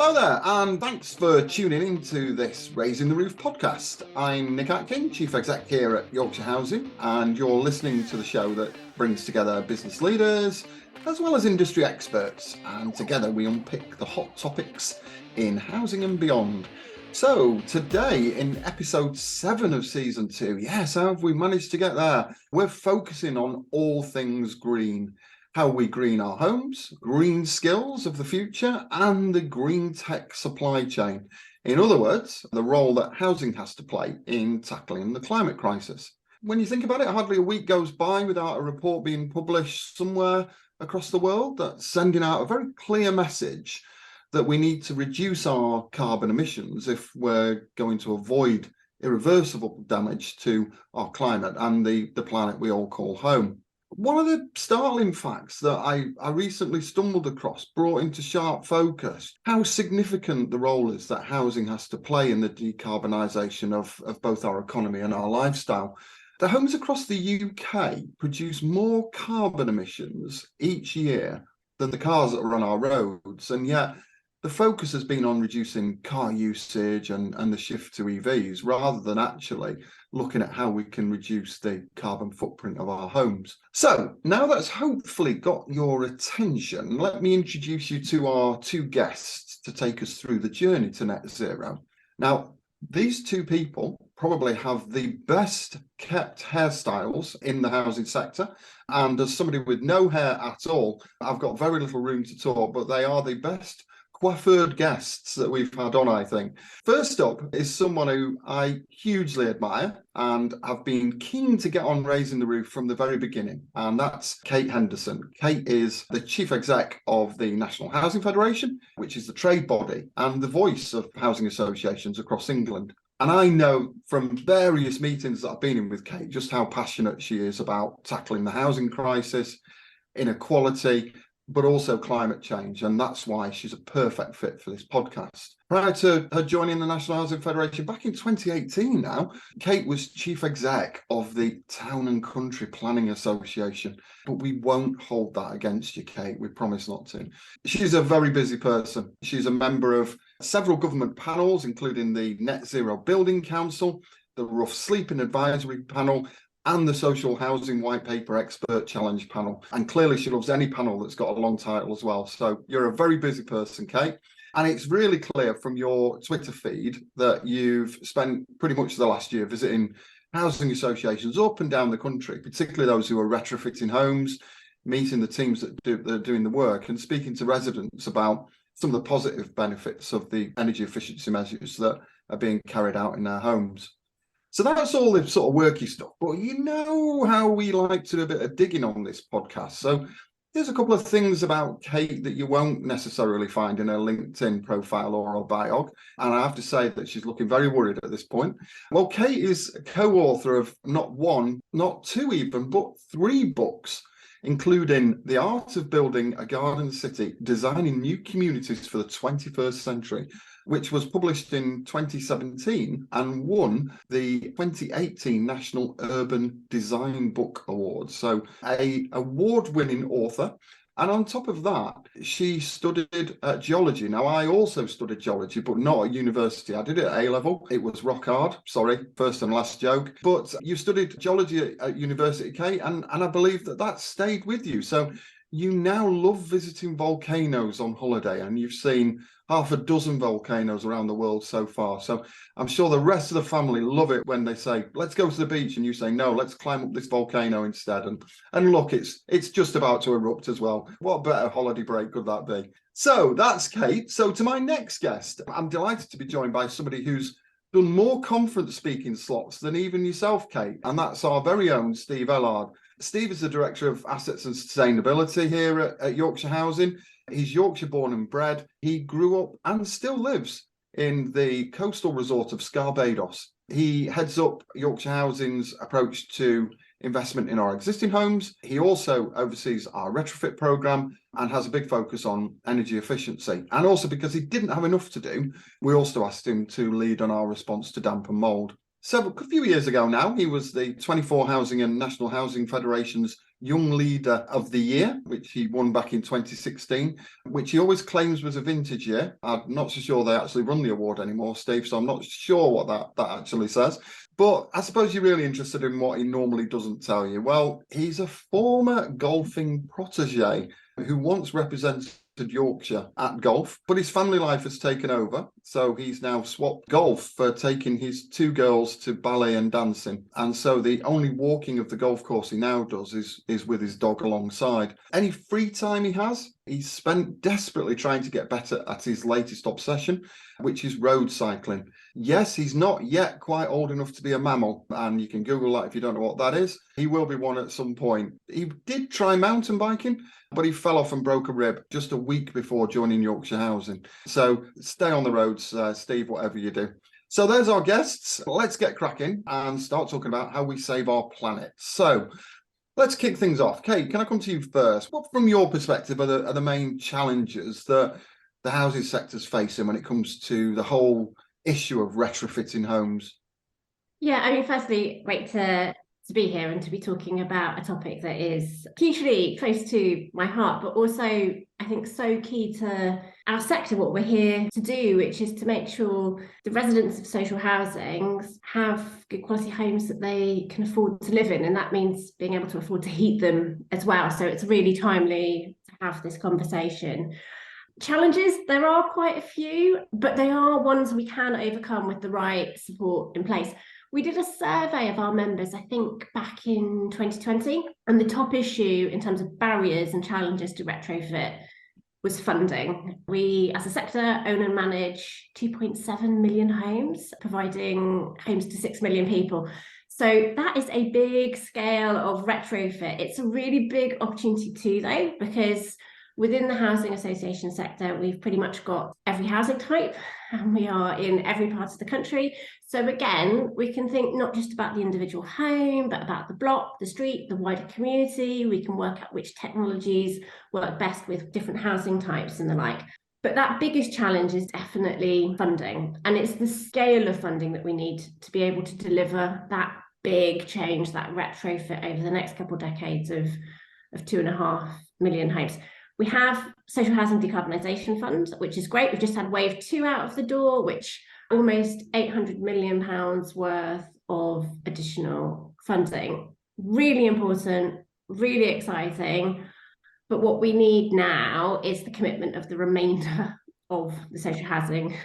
Hello there, and thanks for tuning into this Raising the Roof podcast. I'm Nick Atkin, Chief Exec here at Yorkshire Housing, and you're listening to the show that brings together business leaders as well as industry experts, and together we unpick the hot topics in housing and beyond. So today in episode 7 of season 2, yes, how have we managed to get there? We're focusing on all things green. How we green our homes, green skills of the future, and the green tech supply chain. In other words, the role that housing has to play in tackling the climate crisis. When you think about it, hardly a week goes by without a report being published somewhere across the world that's sending out a very clear message that we need to reduce our carbon emissions if we're going to avoid irreversible damage to our climate and the planet we all call home. One of the startling facts that I recently stumbled across brought into sharp focus how significant the role is that housing has to play in the decarbonisation of both our economy and our lifestyle. The homes across the UK produce more carbon emissions each year than the cars that are on our roads, and yet the focus has been on reducing car usage and the shift to EVs rather than actually looking at how we can reduce the carbon footprint of our homes. So now that's hopefully got your attention, let me introduce you to our two guests to take us through the journey to net zero. Now, these two people probably have the best kept hairstyles in the housing sector. And as somebody with no hair at all, I've got very little room to talk, but they are the best coiffured guests that we've had on, I think. First up is someone who I hugely admire and have been keen to get on Raising the Roof from the very beginning, and that's Kate Henderson. Kate is the Chief Exec of the National Housing Federation, which is the trade body and the voice of housing associations across England. And I know from various meetings that I've been in with Kate just how passionate she is about tackling the housing crisis, inequality, but also climate change, and that's why she's a perfect fit for this podcast. Prior to her joining the National Housing Federation back in 2018 now, Kate was Chief Exec of the Town and Country Planning Association, but we won't hold that against you, Kate, we promise not to. She's a very busy person. She's a member of several government panels, including the Net Zero Building Council, the Rough Sleeping Advisory Panel, and the Social Housing White Paper Expert Challenge panel. And clearly she loves any panel that's got a long title as well. So you're a very busy person, Kate. And it's really clear from your Twitter feed that you've spent pretty much the last year visiting housing associations up and down the country, particularly those who are retrofitting homes, meeting the teams that are doing the work and speaking to residents about some of the positive benefits of the energy efficiency measures that are being carried out in their homes. So that's all the sort of worky stuff, but you know how we like to do a bit of digging on this podcast. So there's a couple of things about Kate that you won't necessarily find in her LinkedIn profile or her bio. And I have to say that she's looking very worried at this point. Well, Kate is a co-author of not one, not two even, but 3 books, including The Art of Building a Garden City, Designing New Communities for the 21st Century, which was published in 2017 and won the 2018 National Urban Design Book Award. So an award-winning author. And on top of that, she studied geology. Now, I also studied geology, but not at university. I did it at A-level. It was rock hard. Sorry, first and last joke. But you studied geology at university, Kate, and I believe that stayed with you. So you now love visiting volcanoes on holiday, and you've seen half a dozen volcanoes around the world so far. So I'm sure the rest of the family love it when they say, let's go to the beach, and you say, no, let's climb up this volcano instead. And look, it's just about to erupt as well. What better holiday break could that be? So that's Kate. So to my next guest, I'm delighted to be joined by somebody who's done more conference speaking slots than even yourself, Kate. And that's our very own Steve Ellard. Steve is the Director of Assets and Sustainability here at Yorkshire Housing. He's Yorkshire born and bred. He grew up and still lives in the coastal resort of Scarbados. He heads up Yorkshire Housing's approach to investment in our existing homes. He also oversees our retrofit programme and has a big focus on energy efficiency. And also because he didn't have enough to do, we also asked him to lead on our response to damp and mould. A few years ago now, he was the 24 Housing and National Housing Federation's Young Leader of the Year, which he won back in 2016, which he always claims was a vintage year. I'm not so sure they actually run the award anymore, Steve, so I'm not sure what that actually says. But I suppose you're really interested in what he normally doesn't tell you. Well, he's a former golfing protege who once represented Yorkshire at golf, but his family life has taken over. So he's now swapped golf for taking his two girls to ballet and dancing. And so the only walking of the golf course he now does is with his dog alongside. Any free time he has, he's spent desperately trying to get better at his latest obsession, which is road cycling. Yes, he's not yet quite old enough to be a mammal, and you can Google that if you don't know what that is. He will be one at some point. He did try mountain biking, but he fell off and broke a rib just a week before joining Yorkshire Housing. So stay on the roads, Steve, whatever you do. So there's our guests. Let's get cracking and start talking about how we save our planet. So let's kick things off. Kate, can I come to you first? What, from your perspective, are the main challenges that the housing sector's facing when it comes to the whole issue of retrofitting homes? Yeah, I mean, firstly, great to be here and to be talking about a topic that is hugely close to my heart, but also I think so key to our sector, what we're here to do, which is to make sure the residents of social housing have good quality homes that they can afford to live in. And that means being able to afford to heat them as well. So it's really timely to have this conversation. Challenges, there are quite a few, but they are ones we can overcome with the right support in place. We did a survey of our members, I think, back in 2020, and the top issue in terms of barriers and challenges to retrofit was funding. We, as a sector, own and manage 2.7 million homes, providing homes to 6 million people. So that is a big scale of retrofit. It's a really big opportunity too, though, because within the housing association sector, we've pretty much got every housing type, and we are in every part of the country. So again, we can think not just about the individual home, but about the block, the street, the wider community. We can work out which technologies work best with different housing types and the like. But that biggest challenge is definitely funding. And it's the scale of funding that we need to be able to deliver that big change, that retrofit over the next couple of decades of 2.5 million homes. We have Social Housing Decarbonisation Fund, which is great. We've just had wave 2 out of the door, which almost £800 million worth of additional funding. Really important, really exciting. But what we need now is the commitment of the remainder of the Social Housing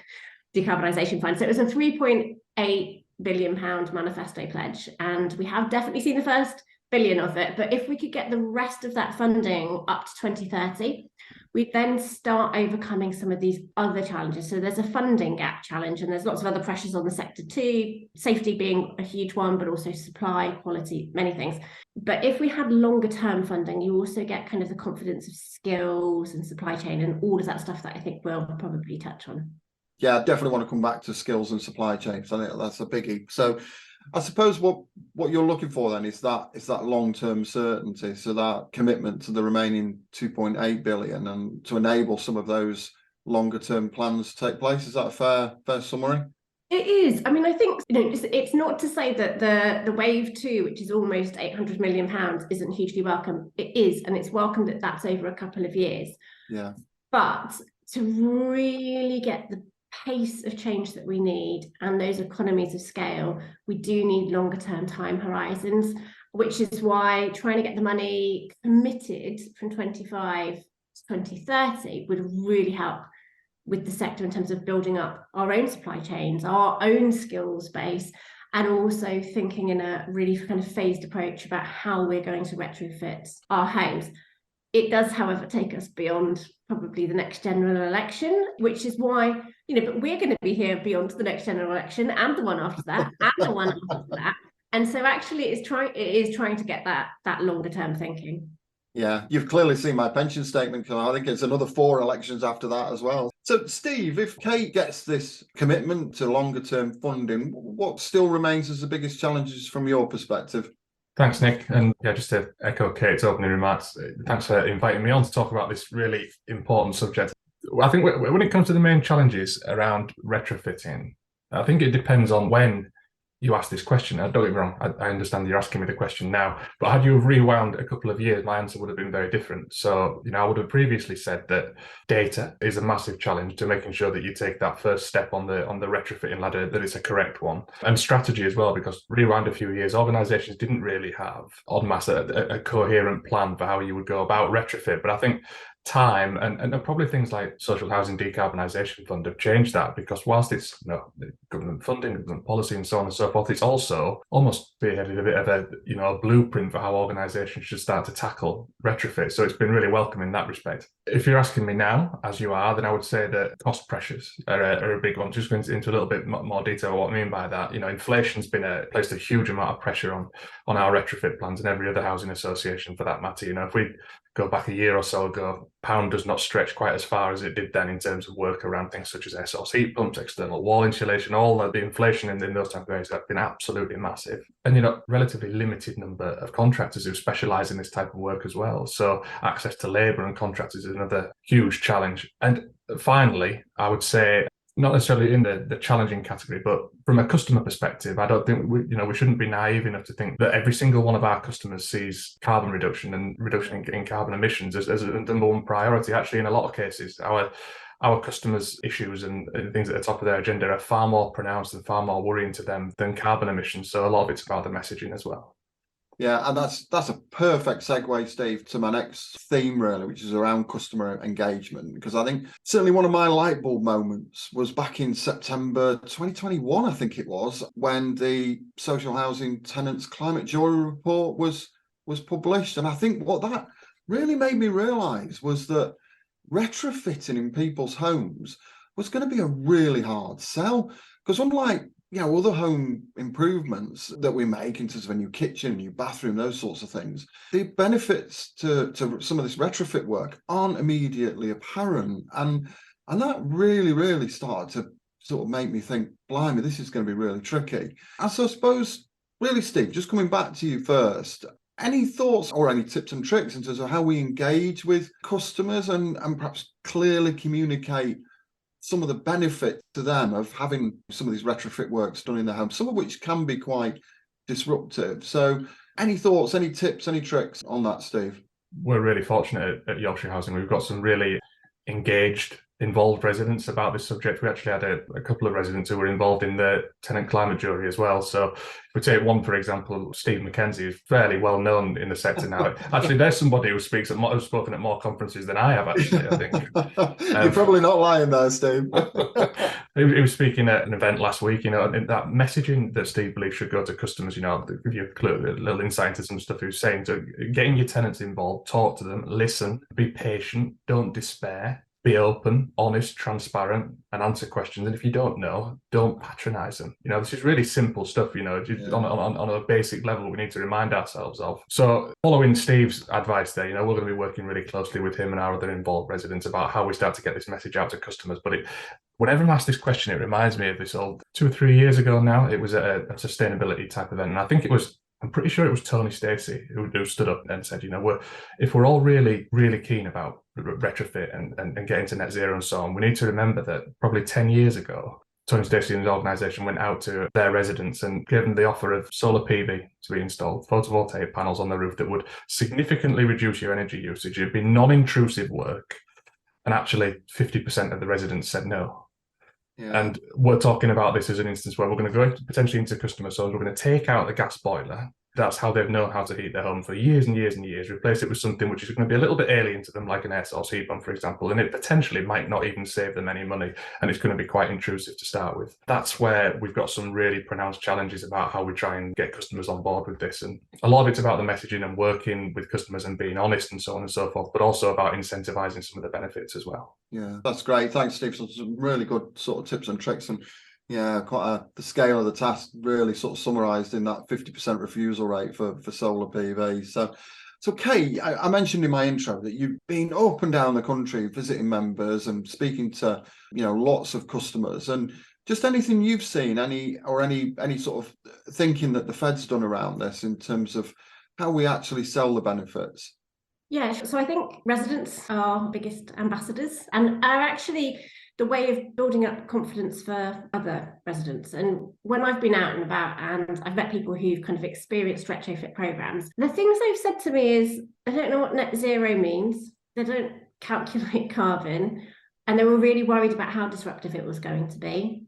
Decarbonisation Fund. So it was a £3.8 billion manifesto pledge, and we have definitely seen the first billion of it. But if we could get the rest of that funding up to 2030, we then start overcoming some of these other challenges. So there's a funding gap challenge, and there's lots of other pressures on the sector too, safety being a huge one, but also supply, quality, many things. But if we had longer term funding, you also get kind of the confidence of skills and supply chain and all of that stuff that I think we'll probably touch on. Yeah, I definitely want to come back to skills and supply chain. So I think that's a biggie. So I suppose what you're looking for then is that long-term certainty, so that commitment to the remaining 2.8 billion and to enable some of those longer-term plans to take place. Is that a fair summary? It is. I mean, I think it's not to say that the wave 2, which is almost £800 million, isn't hugely welcome. It is, and it's welcome that that's over a couple of years. Yeah. But to really get the pace of change that we need and those economies of scale, we do need longer term time horizons, which is why trying to get the money committed from 25 to 2030 would really help with the sector in terms of building up our own supply chains, our own skills base, and also thinking in a really kind of phased approach about how we're going to retrofit our homes. It does, however, take us beyond probably the next general election, which is why, but we're going to be here beyond the next general election and the one after that and the one after that. And so actually it is trying to get that longer term thinking. Yeah, you've clearly seen my pension statement, because I think it's another 4 elections after that as well. So, Steve, if Kate gets this commitment to longer term funding, what still remains as the biggest challenges from your perspective? Thanks, Nick. And yeah, just to echo Kate's opening remarks, thanks for inviting me on to talk about this really important subject. I think when it comes to the main challenges around retrofitting, I think it depends on when you asked this question, don't get me wrong, I understand you're asking me the question now, but had you rewound a couple of years, my answer would have been very different. So, I would have previously said that data is a massive challenge to making sure that you take that first step on the retrofitting ladder, that it's a correct one. And strategy as well, because rewind a few years, organizations didn't really have en masse a coherent plan for how you would go about retrofit. But I think time and probably things like social housing decarbonisation fund have changed that, because whilst it's government funding, government policy and so on and so forth, it's also almost spearheaded a bit of a blueprint for how organisations should start to tackle retrofit. So it's been really welcome in that respect. If you're asking me now, as you are, then I would say that cost pressures are a big one. Just going into a little bit more detail what I mean by that. Inflation's placed a huge amount of pressure on our retrofit plans and every other housing association for that matter. If we go back a year or so ago, pound does not stretch quite as far as it did then in terms of work around things such as air source heat pumps, external wall insulation, all the inflation in those type of areas have been absolutely massive. And relatively limited number of contractors who specialise in this type of work as well. So access to labour and contractors is another huge challenge. And finally, I would say, not necessarily in the challenging category, but from a customer perspective, I don't think we shouldn't be naive enough to think that every single one of our customers sees carbon reduction and reduction in carbon emissions as a number one priority. Actually, in a lot of cases, our customers' issues and things at the top of their agenda are far more pronounced and far more worrying to them than carbon emissions. So a lot of it's about the messaging as well. Yeah, and that's a perfect segue, Steve, to my next theme, really, which is around customer engagement. Because I think certainly one of my light bulb moments was back in September 2021, I think it was, when the Social Housing Tenants Climate Jury Report was published. And I think what that really made me realise was that retrofitting in people's homes was going to be a really hard sell. Because unlike other home improvements that we make in terms of a new kitchen, new bathroom, those sorts of things, the benefits to some of this retrofit work aren't immediately apparent. And that really, really started to sort of make me think, blimey, this is going to be really tricky. And so I suppose, really, Steve, just coming back to you first, any thoughts or any tips and tricks in terms of how we engage with customers and perhaps clearly communicate some of the benefit to them of having some of these retrofit works done in their home, some of which can be quite disruptive. So any thoughts, any tips, any tricks on that, Steve? We're really fortunate at Yorkshire Housing. We've got some really engaged, involved residents about this subject. We actually had a couple of residents who were involved in the tenant climate jury as well. So if we take one, for example, Steve McKenzie, is fairly well known in the sector now. Actually, there's somebody who's spoken at more conferences than I have, actually, I think. You're probably not lying there, Steve. He was speaking at an event last week, and that messaging that Steve believes should go to customers, give you a little insight into some stuff he was saying. So getting your tenants involved, talk to them, listen, be patient, don't despair. Be open, honest, transparent, and answer questions. And if you don't know, don't patronize them. This is really simple stuff, on a basic level we need to remind ourselves of. So following Steve's advice there, we're going to be working really closely with him and our other involved residents about how we start to get this message out to customers. But whenever I'm asked this question, it reminds me of this old 2 or 3 years ago now. It was a sustainability type event. And I think I'm pretty sure it was Tony Stacey who stood up and said, if we're all really, really keen about retrofit and getting to net zero and so on, we need to remember that probably 10 years ago, Tony Stacey and his organisation went out to their residents and gave them the offer of solar PV to be installed, photovoltaic panels on the roof that would significantly reduce your energy usage. It'd be non-intrusive work. And actually 50% of the residents said no. Yeah. And we're talking about this as an instance where we're going to go potentially into customers' homes. We're going to take out the gas boiler. That's how they've known how to heat their home for years and years and years. Replace it with something which is going to be a little bit alien to them, like an air source heat pump, for example. And it potentially might not even save them any money. And it's going to be quite intrusive to start with. That's where we've got some really pronounced challenges about how we try and get customers on board with this. And a lot of it's about the messaging and working with customers and being honest and so on and so forth, but also about incentivizing some of the benefits as well. Yeah, that's great. Thanks, Steve. So some really good sort of tips and tricks. And yeah, the scale of the task really sort of summarised in that 50% refusal rate for solar PV. So Kate, I mentioned in my intro that you've been up and down the country visiting members and speaking to lots of customers, and just anything you've seen, any sort of thinking that the Fed's done around this in terms of how we actually sell the benefits. Yeah, so I think residents are biggest ambassadors and are actually the way of building up confidence for other residents. And when I've been out and about and I've met people who've kind of experienced retrofit programs, the things they've said to me is they don't know what net zero means, they don't calculate carbon, and they were really worried about how disruptive it was going to be.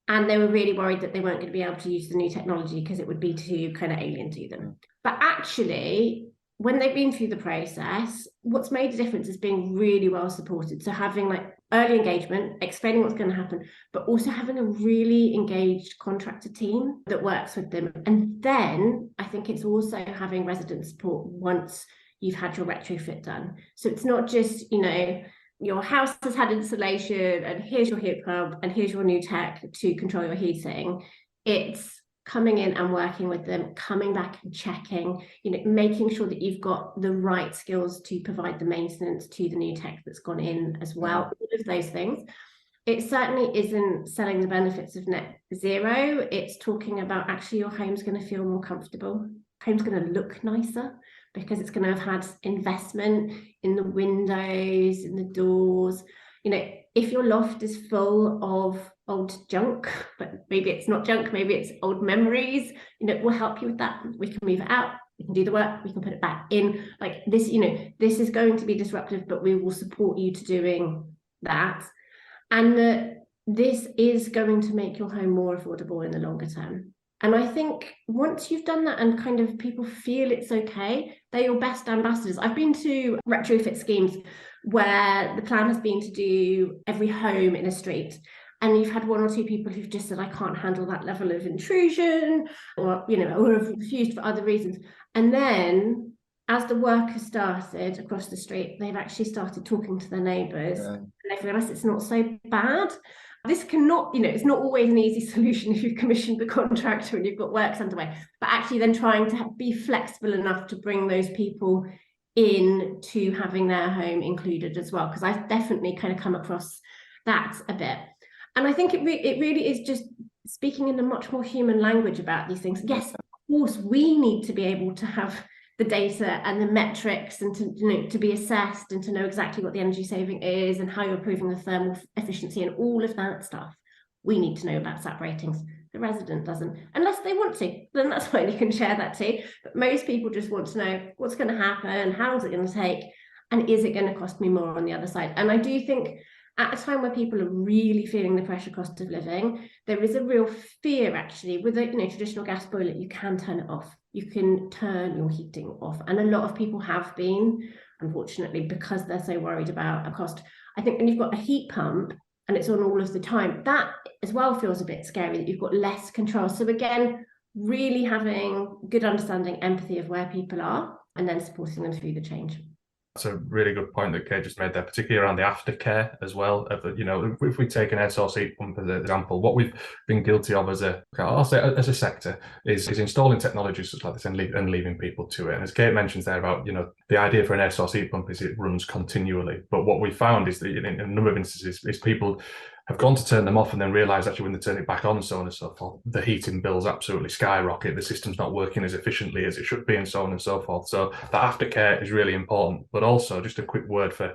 And they were really worried that they weren't going to be able to use the new technology because it would be too kind of alien to them. But actually, when they've been through the process, what's made a difference is being really well supported. So having like early engagement, explaining what's going to happen, but also having a really engaged contractor team that works with them. And then I think it's also having resident support once you've had your retrofit done. So it's not just, your house has had insulation and here's your heat pump and here's your new tech to control your heating. It's coming in and working with them, coming back and checking, making sure that you've got the right skills to provide the maintenance to the new tech that's gone in as well. All of those things. It certainly isn't selling the benefits of net zero. It's talking about actually your home's going to feel more comfortable. Home's going to look nicer because it's going to have had investment in the windows, in the doors. If your loft is full of old junk, but maybe it's not junk, maybe it's old memories, we'll help you with that. We can move it out, we can do the work, we can put it back in. Like this, this is going to be disruptive, but we will support you to doing that. And this is going to make your home more affordable in the longer term. And I think once you've done that and kind of people feel it's okay, they're your best ambassadors. I've been to retrofit schemes where the plan has been to do every home in a street. And you've had one or two people who've just said, I can't handle that level of intrusion, or have refused for other reasons. And then as the work has started across the street, they've actually started talking to their neighbours, and they've realised it's not so bad. This cannot, it's not always an easy solution if you've commissioned the contractor and you've got works underway, but actually then trying to be flexible enough to bring those people in to having their home included as well, because I've definitely kind of come across that a bit. And I think it really is just speaking in a much more human language about these things. Yes, of course, we need to be able to have the data and the metrics and to be assessed and to know exactly what the energy saving is and how you're improving the thermal efficiency and all of that stuff. We need to know about SAP ratings. The resident doesn't, unless they want to, then that's fine, you can share that too. But most people just want to know what's going to happen, how is it going to take, and is it going to cost me more on the other side? And I do think at a time where people are really feeling the pressure cost of living, there is a real fear actually with a traditional gas boiler. You can turn it off, you can turn your heating off, and a lot of people have been, unfortunately, because they're so worried about a cost. I think when you've got a heat pump and it's on all of the time, that as well feels a bit scary, that you've got less control. So again, really having good understanding, empathy of where people are, and then supporting them through the change. That's a really good point that Kate just made there, particularly around the aftercare as well. If we take an air source heat pump as an example, what we've been guilty of as a sector is installing technologies such like this and leaving people to it. And as Kate mentions there about, the idea for an air source heat pump is it runs continually. But what we found is that in a number of instances is people have gone to turn them off and then realise actually when they turn it back on and so on and so forth, the heating bills absolutely skyrocket, the system's not working as efficiently as it should be and so on and so forth. So that aftercare is really important, but also just a quick word for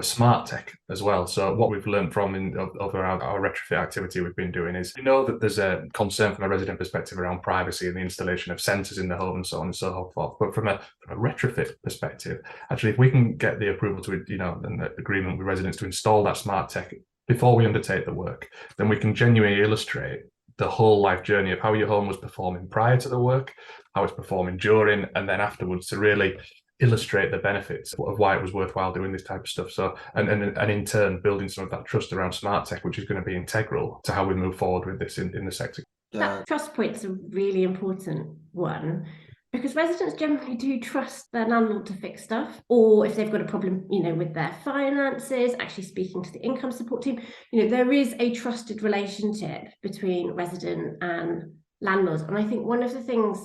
smart tech as well. So what we've learned from over our retrofit activity we've been doing is, that there's a concern from a resident perspective around privacy and the installation of sensors in the home and so on and so forth. But from a retrofit perspective, actually, if we can get the approval to, and the agreement with residents to install that smart tech before we undertake the work, then we can genuinely illustrate the whole life journey of how your home was performing prior to the work, how it's performing during, and then afterwards, to really illustrate the benefits of why it was worthwhile doing this type of stuff. So, and in turn, building some of that trust around smart tech, which is going to be integral to how we move forward with this in the sector. That trust point's a really important one, because residents generally do trust their landlord to fix stuff, or if they've got a problem, with their finances, actually speaking to the income support team. There is a trusted relationship between resident and landlords. And I think one of the things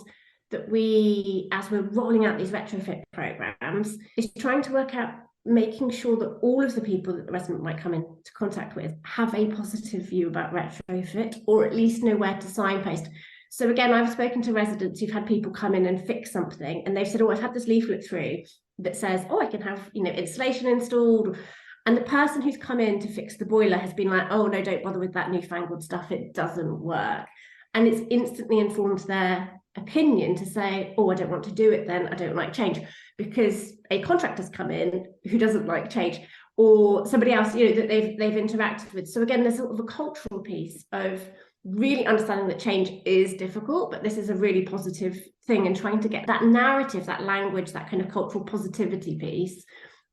that we, as we're rolling out these retrofit programs, is trying to work out, making sure that all of the people that the resident might come into contact with have a positive view about retrofit, or at least know where to signpost. So again, I've spoken to residents who've had people come in and fix something, and they've said, I've had this leaflet through that says, I can have, insulation installed, And the person who's come in to fix the boiler has been like, oh no, don't bother with that newfangled stuff, it doesn't work. And it's instantly informed their opinion to say, oh, I don't want to do it then, I don't like change, because a contractor's come in who doesn't like change, or somebody else, that they've interacted with. So again, there's sort of a cultural piece of really understanding that change is difficult, but this is a really positive thing, and trying to get that narrative, that language, that kind of cultural positivity piece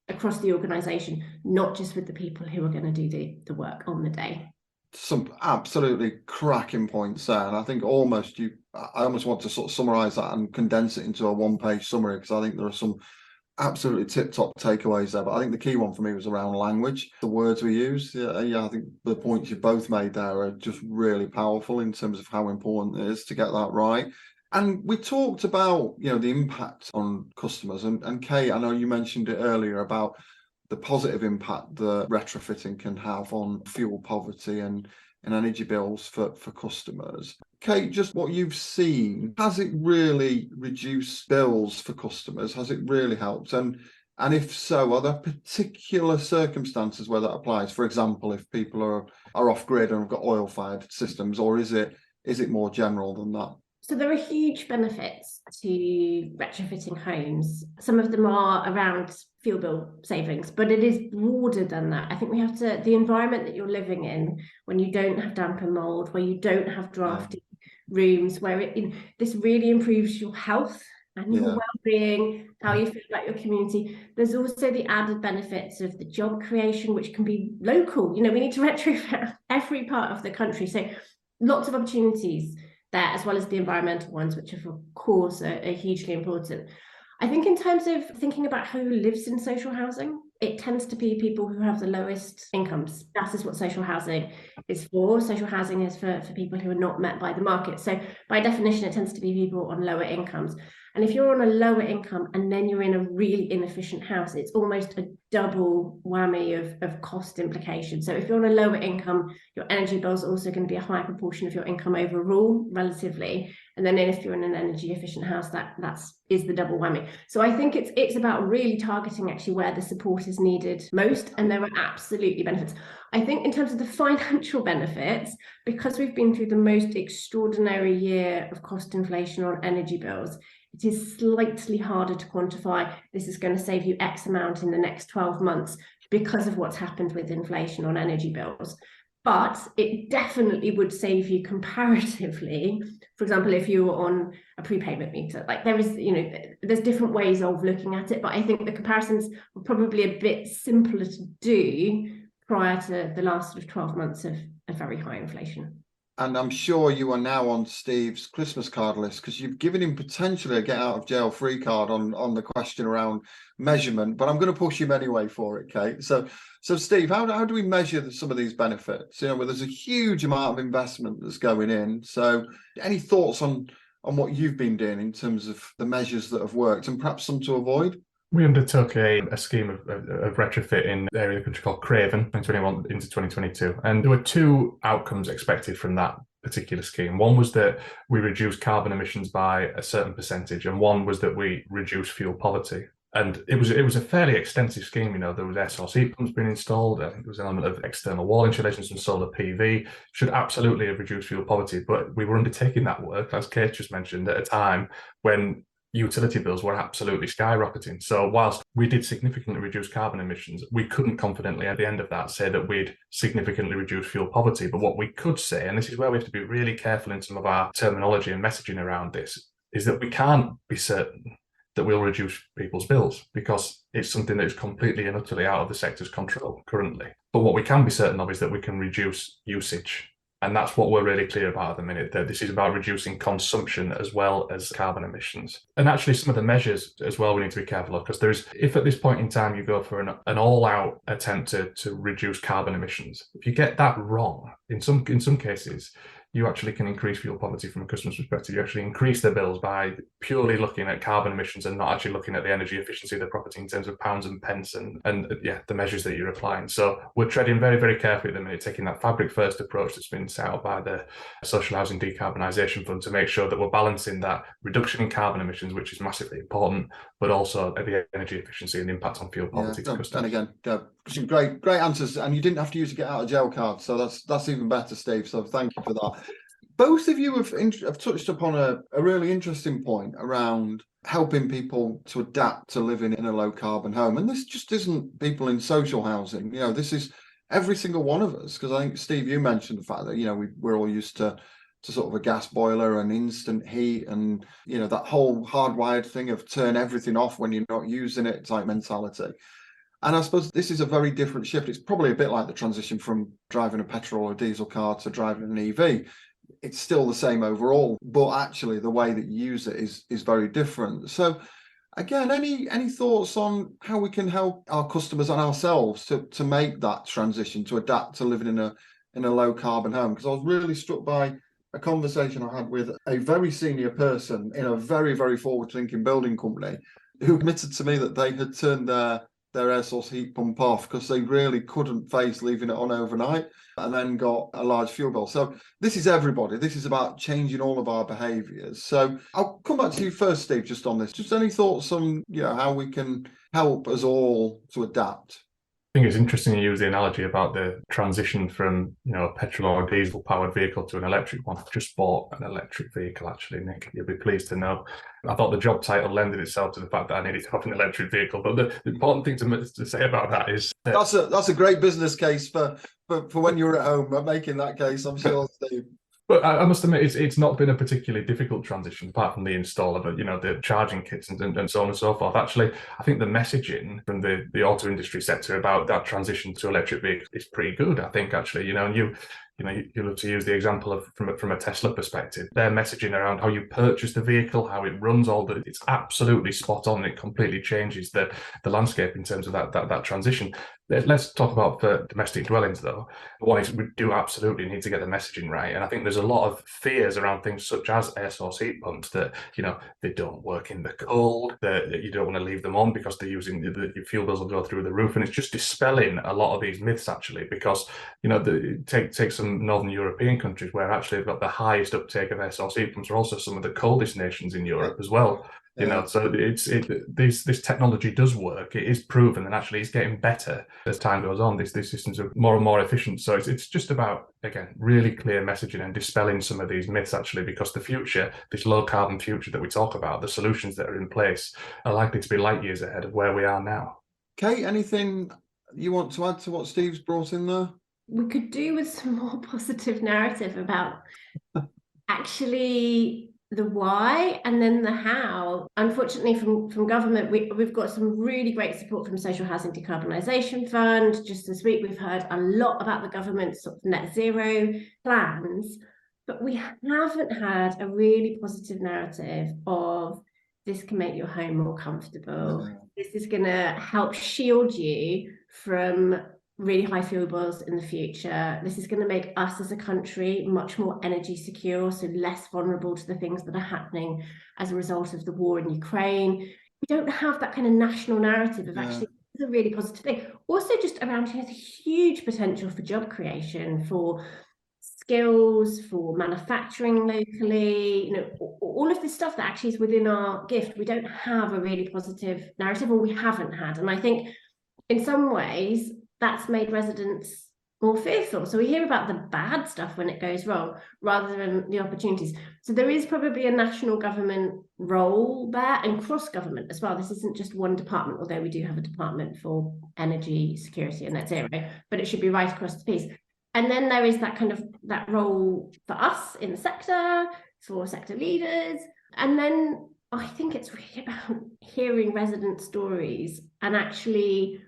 across the organization, not just with the people who are going to do the work on the day. Some absolutely cracking points there, and I think I almost want to sort of summarize that and condense it into a one-page summary, because I think there are some absolutely tip-top takeaways there. But I think the key one for me was around language, the words we use. Yeah, I think the points you both made there are just really powerful in terms of how important it is to get that right. And we talked about, the impact on customers, and Kate, I know you mentioned it earlier about the positive impact that retrofitting can have on fuel poverty and energy bills for customers. Kate, just what you've seen, has it really reduced bills for customers? Has it really helped? And if so, are there particular circumstances where that applies? For example, if people are off grid and have got oil-fired systems, or is it more general than that? So there are huge benefits to retrofitting homes. Some of them are around fuel bill savings, but it is broader than that. I think we have to, the environment that you're living in, when you don't have damp and mold, where you don't have drafty rooms, where this really improves your health and your well-being, how you feel about your community. There's also the added benefits of the job creation, which can be local. We need to retrofit every part of the country. So lots of opportunities there, as well as the environmental ones, which of course are hugely important. I think in terms of thinking about who lives in social housing, it tends to be people who have the lowest incomes. That is what social housing is for. Social housing is for people who are not met by the market. So by definition, it tends to be people on lower incomes. And if you're on a lower income and then you're in a really inefficient house, it's almost a double whammy of cost implications. So if you're on a lower income, your energy bill is also going to be a higher proportion of your income overall, relatively. And then if you're in an energy efficient house, that is the double whammy. So I think it's about really targeting actually where the support is needed most, and there are absolutely benefits. I think in terms of the financial benefits, because we've been through the most extraordinary year of cost inflation on energy bills, it is slightly harder to quantify this is going to save you X amount in the next 12 months because of what's happened with inflation on energy bills. But it definitely would save you comparatively. For example, if you were on a prepayment meter, like there's different ways of looking at it, but I think the comparisons were probably a bit simpler to do prior to the last sort of 12 months of very high inflation. And I'm sure you are now on Steve's Christmas card list, because you've given him potentially a get out of jail free card on the question around measurement, but I'm going to push him anyway for it, Kate. So Steve, how do we measure some of these benefits? Where there's a huge amount of investment that's going in. So any thoughts on what you've been doing in terms of the measures that have worked and perhaps some to avoid? We undertook a scheme of retrofit in the area of the country called Craven, 2021 into 2022. And there were two outcomes expected from that particular scheme. One was that we reduced carbon emissions by a certain percentage, and one was that we reduced fuel poverty. And it was a fairly extensive scheme. There was SRC pumps being installed. I think there was an element of external wall insulation, some solar PV. Should absolutely have reduced fuel poverty. But we were undertaking that work, as Kate just mentioned, at a time when utility bills were absolutely skyrocketing. So whilst we did significantly reduce carbon emissions, we couldn't confidently at the end of that say that we'd significantly reduced fuel poverty. But what we could say, and this is where we have to be really careful in some of our terminology and messaging around this, is that we can't be certain that we'll reduce people's bills, because it's something that is completely and utterly out of the sector's control currently. But what we can be certain of is that we can reduce usage. And that's what we're really clear about at the minute, that this is about reducing consumption as well as carbon emissions. And actually some of the measures as well we need to be careful of, because if at this point in time you go for an all-out attempt to reduce carbon emissions, if you get that wrong, in some cases, you actually can increase fuel poverty from a customer's perspective. You actually increase their bills by purely looking at carbon emissions and not actually looking at the energy efficiency of the property in terms of pounds and pence and the measures that you're applying. So we're treading very, very carefully at the minute, taking that fabric first approach that's been set out by the Social Housing Decarbonisation Fund to make sure that we're balancing that reduction in carbon emissions, which is massively important, but also the energy efficiency and the impact on fuel poverty to customers. And again, Great answers, and you didn't have to use a get out of jail card, so that's even better, Steve. So thank you for that. Both of you have touched upon a really interesting point around helping people to adapt to living in a low carbon home, and this just isn't people in social housing. This is every single one of us, because I think, Steve, you mentioned the fact that we're all used to sort of a gas boiler and instant heat, and that whole hardwired thing of turn everything off when you're not using it type mentality. And I suppose this is a very different shift. It's probably a bit like the transition from driving a petrol or diesel car to driving an EV. It's still the same overall, but actually the way that you use it is very different. So again, any thoughts on how we can help our customers and ourselves to make that transition, to adapt to living in a low carbon home? Because I was really struck by a conversation I had with a very senior person in a very, very forward-thinking building company who admitted to me that they had turned their air source heat pump off because they really couldn't face leaving it on overnight, and then got a large fuel bill. So this is everybody. This is about changing all of our behaviours. So I'll come back to you first, Steve, just on this. Just any thoughts on how we can help us all to adapt? I think it's interesting you use the analogy about the transition from a petrol or diesel powered vehicle to an electric one. I've just bought an electric vehicle, actually, Nick. You'll be pleased to know. I thought the job title lended itself to the fact that I needed to have an electric vehicle. But the important thing to say about that is that's a great business case for when you're at home. Making that case, I'm sure, Steve. But I must admit, it's not been a particularly difficult transition, apart from the installer, but the charging kits and so on and so forth. Actually, I think the messaging from the auto industry sector about that transition to electric vehicles is pretty good. I think, actually, and you love to use the example of from a Tesla perspective. Their messaging around how you purchase the vehicle, how it runs, it's absolutely spot on. It completely changes the landscape in terms of that transition. Let's talk about for domestic dwellings, though. One is we do absolutely need to get the messaging right, and I think there's a lot of fears around things such as air source heat pumps that they don't work in the cold, that you don't want to leave them on because they're using your fuel bills will go through the roof, and it's just dispelling a lot of these myths, actually, because take some Northern European countries where actually they've got the highest uptake of air source heat pumps, are also some of the coldest nations in Europe as well. So this technology does work. It is proven, and actually it's getting better as time goes on. These systems are more and more efficient. So it's just about, again, really clear messaging and dispelling some of these myths, actually, because the future, this low carbon future that we talk about, the solutions that are in place are likely to be light years ahead of where we are now. Kate, anything you want to add to what Steve's brought in there? We could do with some more positive narrative about actually the why and then the how. Unfortunately, from government, we've got some really great support from Social Housing Decarbonisation Fund. Just this week, we've heard a lot about the government's sort of net zero plans, but we haven't had a really positive narrative of this can make your home more comfortable. This is going to help shield you from really high fuel bills in the future. This is going to make us as a country much more energy secure, so less vulnerable to the things that are happening as a result of the war in Ukraine. We don't have that kind of national narrative of actually it's a really positive thing. Also, just around here, there's a huge potential for job creation, for skills, for manufacturing locally, all of this stuff that actually is within our gift. We don't have a really positive narrative, or we haven't had. And I think in some ways, that's made residents more fearful. So we hear about the bad stuff when it goes wrong rather than the opportunities. So there is probably a national government role there, and cross-government as well. This isn't just one department, although we do have a department for energy security and net zero, but it should be right across the piece. And then there is that role for us in the sector, for sector leaders. And then I think it's really about hearing resident stories and actually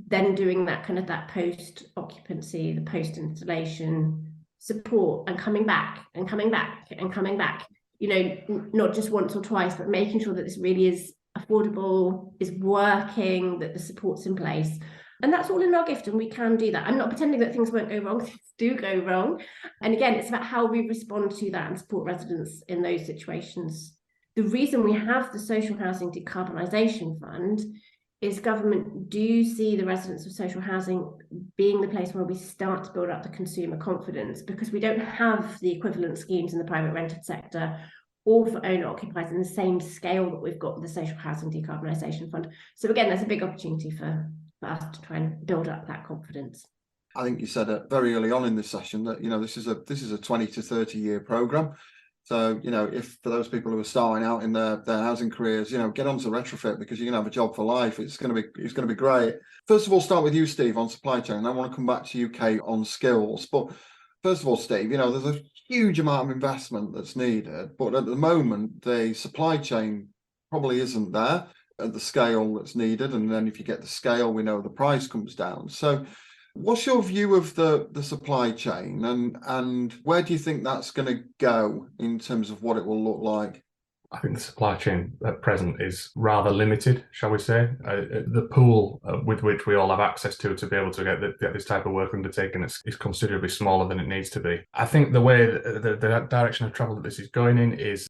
then doing that post-occupancy, the post-installation support, and coming back and coming back and coming back, not just once or twice, but making sure that this really is affordable, is working, that the support's in place. And that's all in our gift, and we can do that. I'm not pretending that things won't go wrong. Things do go wrong. And again, it's about how we respond to that and support residents in those situations. The reason we have the Social Housing Decarbonisation Fund is government do see the residents of social housing being the place where we start to build up the consumer confidence, because we don't have the equivalent schemes in the private rented sector or for owner occupiers in the same scale that we've got with the Social Housing Decarbonisation Fund. So again, there's a big opportunity for for us to try and build up that confidence. I think you said it very early on in this session that, this is a 20 to 30 year program. So, if for those people who are starting out in their housing careers, get onto retrofit, because you're going to have a job for life. It's going to be great. First of all, start with you, Steve, on supply chain. And I want to come back to you, Kate, on skills. But first of all, Steve, there's a huge amount of investment that's needed. But at the moment, the supply chain probably isn't there at the scale that's needed. And then if you get the scale, we know the price comes down. So what's your view of the supply chain, and where do you think that's going to go in terms of what it will look like? I think the supply chain at present is rather limited, shall we say. The pool with which we all have access to be able to get this type of work undertaken is considerably smaller than it needs to be. I think the way the direction of travel that this is going in is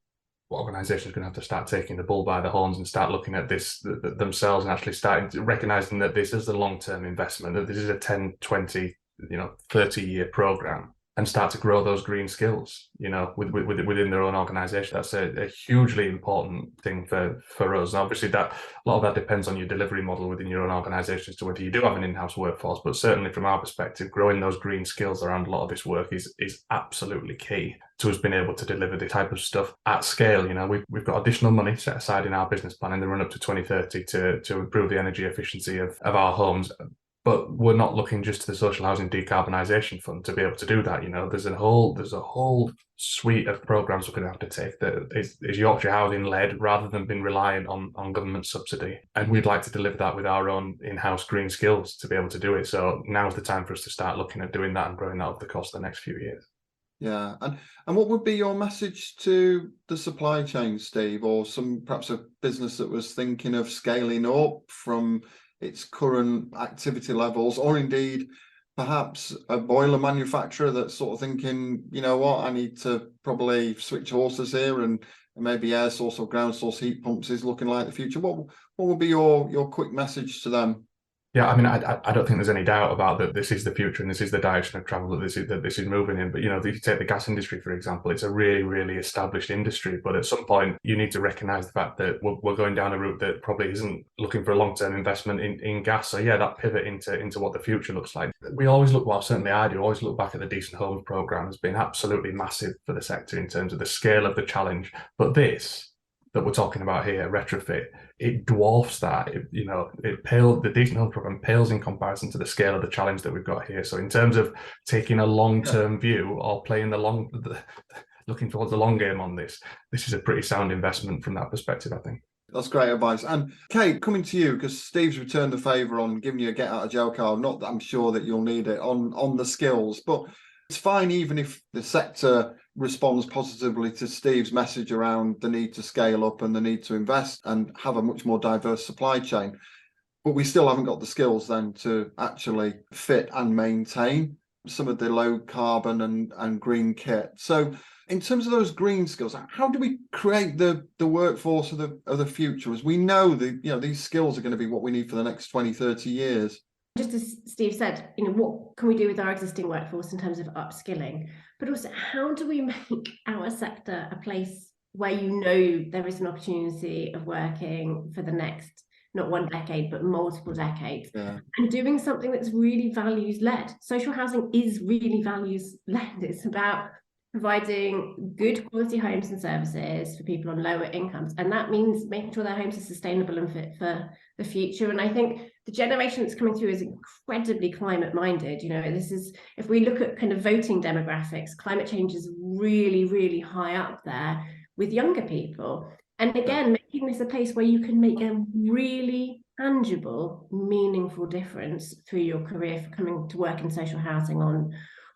organisations are going to have to start taking the bull by the horns and start looking at this themselves, and actually starting to recognising that this is a long-term investment, that this is a 10, 20, 30-year programme, and start to grow those green skills, within their own organisation. That's a hugely important thing for us. And obviously, a lot of that depends on your delivery model within your own organisation as to whether you do have an in-house workforce. But certainly, from our perspective, growing those green skills around a lot of this work is absolutely key to us being able to deliver this type of stuff at scale. We've got additional money set aside in our business plan in the run up to 2030 to improve the energy efficiency of our homes. But we're not looking just to the social housing decarbonisation fund to be able to do that. There's a whole suite of programmes we're going to have to take that is Yorkshire Housing led, rather than being reliant on government subsidy. And we'd like to deliver that with our own in-house green skills to be able to do it. So now's the time for us to start looking at doing that and growing that over the course of the next few years. Yeah, and what would be your message to the supply chain, Steve, or perhaps a business that was thinking of scaling up from its current activity levels, or indeed perhaps a boiler manufacturer that's sort of thinking, I need to probably switch horses here, and maybe air source or ground source heat pumps is looking like the future? What would be your quick message to them? Yeah, I mean, I don't think there's any doubt about that. This is the future, and this is the direction of travel that this is moving in. But if you take the gas industry, for example, it's a really, really established industry. But at some point, you need to recognise the fact that we're going down a route that probably isn't looking for a long-term investment in gas. So yeah, that pivot into what the future looks like. We always look, well, certainly I do, always look back at the Decent Homes programme as being absolutely massive for the sector in terms of the scale of the challenge. But this that we're talking about here, retrofit, it dwarfs that. The Decent Homes programme pales in comparison to the scale of the challenge that we've got here. So in terms of taking a long-term view or playing looking towards the long game on this is a pretty sound investment from that perspective, I think. That's great advice. And Kate, coming to you, because Steve's returned the favour on giving you a get out of jail card. Not that I'm sure that you'll need it on the skills, but it's fine even if the sector responds positively to Steve's message around the need to scale up and the need to invest and have a much more diverse supply chain. But we still haven't got the skills then to actually fit and maintain some of the low carbon and green kit. So in terms of those green skills, how do we create the workforce of the future? As we know, these skills are going to be what we need for the next 20, 30 years. Just as Steve said, what can we do with our existing workforce in terms of upskilling? But also, how do we make our sector a place where there is an opportunity of working for the next, not one decade, but multiple decades, and doing something that's really values-led? Social housing is really values-led. It's about providing good quality homes and services for people on lower incomes. And that means making sure their homes are sustainable and fit for the future. And I think the generation that's coming through is incredibly climate minded. If we look at kind of voting demographics, climate change is really, really high up there with younger people. And again, making this a place where you can make a really tangible, meaningful difference through your career for coming to work in social housing on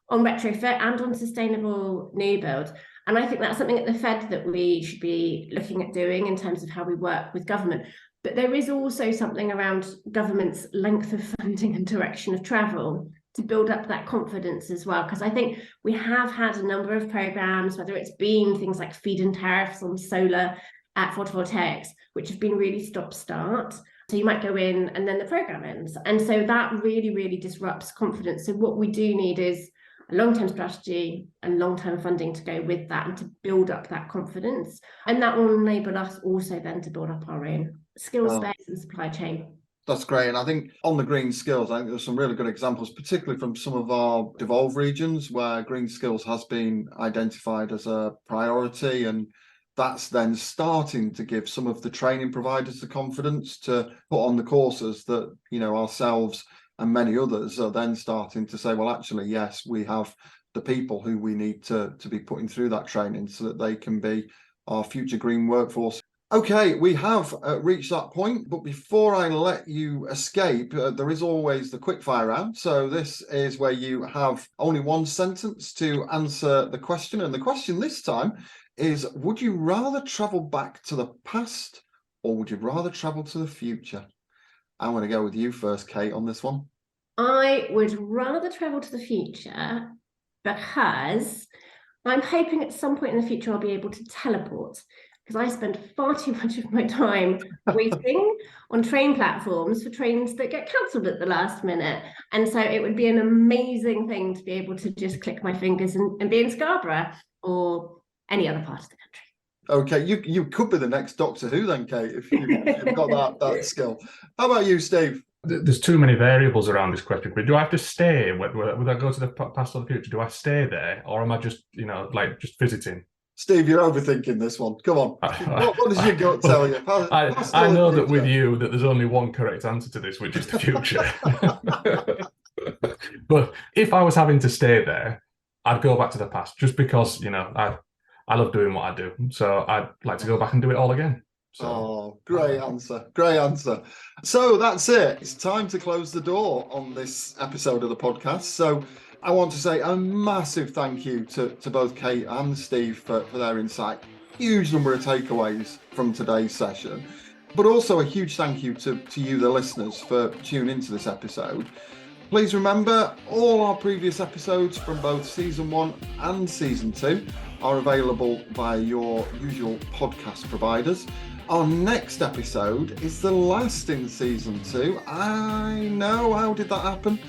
retrofit and on sustainable new build. And I think that's something at the Fed that we should be looking at doing in terms of how we work with government. But there is also something around government's length of funding and direction of travel to build up that confidence as well. Because I think we have had a number of programs, whether it's been things like feed-in tariffs on solar at photovoltaics, which have been really stop-start. So you might go in and then the program ends. And so that really, really disrupts confidence. So what we do need is a long-term strategy and long-term funding to go with that and to build up that confidence. And that will enable us also then to build up our own skills base and supply chain. That's great. And I think on the green skills, I think there's some really good examples, particularly from some of our devolved regions where green skills has been identified as a priority. And that's then starting to give some of the training providers the confidence to put on the courses that, ourselves and many others are then starting to say, well, actually, yes, we have the people who we need to be putting through that training so that they can be our future green workforce. Okay, we have reached that point, but before I let you escape, there is always the quickfire round. So this is where you have only one sentence to answer the question. And the question this time is, would you rather travel back to the past or would you rather travel to the future? I'm going to go with you first, Kate, on this one. I would rather travel to the future because I'm hoping at some point in the future I'll be able to teleport, because I spend far too much of my time waiting on train platforms for trains that get cancelled at the last minute. And so it would be an amazing thing to be able to just click my fingers and be in Scarborough or any other part of the country. Okay, you could be the next Doctor Who then, Kate, if you've got that skill. How about you, Steve? There's too many variables around this question. But do I have to stay? Would I go to the past or the future? Do I stay there, or am I just, just visiting? Steve, you're overthinking this one. Come on. What does your gut tell you? I know that with you that there's only one correct answer to this, which is the future. But if I was having to stay there, I'd go back to the past just because, I love doing what I do. So I'd like to go back and do it all again. So. Oh, great answer. Great answer. So that's it. It's time to close the door on this episode of the podcast. So I want to say a massive thank you to both Kate and Steve for their insight. Huge number of takeaways from today's session, but also a huge thank you to you, the listeners, for tuning into this episode. Please remember, all our previous episodes from both season 1 and season 2 are available via your usual podcast providers. Our next episode is the last in season 2. I know, how did that happen?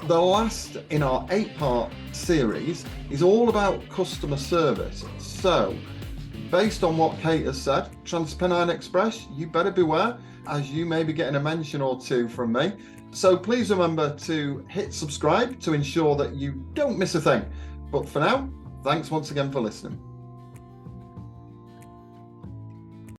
The last in our 8-part series is all about customer service. So, based on what Kate has said, TransPennine Express, you better beware, as you may be getting a mention or two from me. So please remember to hit subscribe to ensure that you don't miss a thing. But for now, thanks once again for listening.